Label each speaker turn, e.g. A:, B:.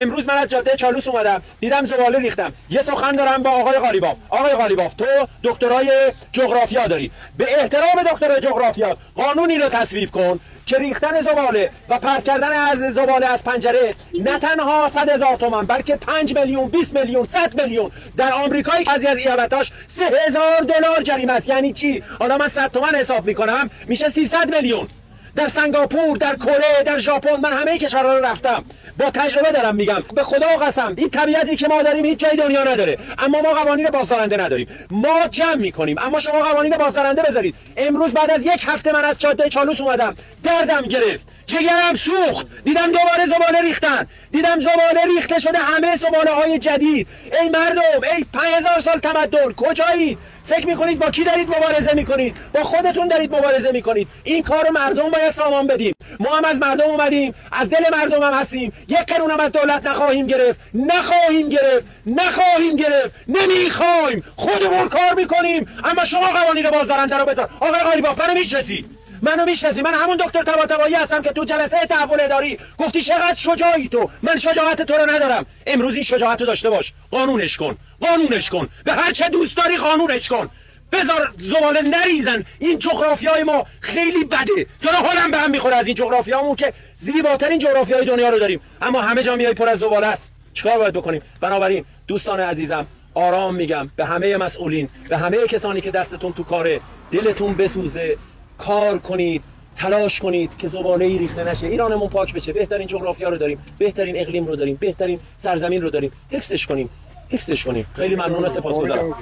A: امروز من از جاده چالوس اومدم دیدم زباله ریختم. یه سخن دارم با آقای قالیباف. آقای قالیباف، تو دکترای جغرافیا داری، به احترام دکترای جغرافیا قانونی رو تصویب کن که ریختن زباله و پرت کردن از زباله از پنجره نه تنها 100,000 تومان بلکه 5 میلیون، 20 میلیون، 100 میلیون، در آمریکای بعضی از ایالتاش 3,000 دلار جریمه است. یعنی چی؟ حالا من 100 تومان حساب میکنم میشه 300 میلیون. در سنگاپور، در کره، در ژاپن، من همه کشورها رو رفتم، با تجربه دارم میگم. به خدا قسم این طبیعتی که ما داریم هیچ جای دنیا نداره. اما ما قوانین بازدارنده نداریم. ما جمع میکنیم اما شما قوانین بازدارنده بذارید. امروز بعد از 1 هفته من از جاده چالوس اومدم، دردم گرفت، جگرم سوخت، دیدم دوباره زباله ریختن، دیدم زباله ریخته شده، همه زباله های جدید. ای مردم، ای 5000 سال تمدن، کجایید؟ فکر میکنید با کی دارید مبارزه میکنید؟ با خودتون دارید مبارزه میکنید. این کارو مردم باید سامان بدیم. ما هم از مردم اومدیم، از دل مردم هم هستیم. یک قرون هم از دولت نخواهیم گرفت، نخواهیم گرفت، نخواهیم گرفت، نمیخوایم. خودمون کار میکنیم اما شما قوانین بازدارنده رو بذار. آقای قالیباف، منو میشناسی، من همون دکتر طباطبایی هستم که تو جلسه تحول اداری گفتی چقدر شجاعی تو. من شجاعت تو رو ندارم. امروز این شجاعت رو داشته باش. قانونش کن، قانونش کن، به هر چه دوست داری قانونش کن. بذار زباله نریزن. این جغرافیای ما خیلی بده. تو حالم به هم میخوره از این جغرافیامون که زیباترین جغرافیای دنیا رو داریم اما همه جا میای پر از زباله است. چیکار باید بکنیم؟ بنابراین دوستان عزیزم، آرام میگم به همه مسئولین، به همه کسانی که دستتون تو کاره، دلتون بسوزه، کار کنید، تلاش کنید که زباله‌ای ریخته نشه، ایرانمون پاک بشه. بهترین جغرافیا رو داریم، بهترین اقلیم رو داریم، بهترین سرزمین رو داریم. حفظش کنیم. خیلی ممنون و سپاسگزارم.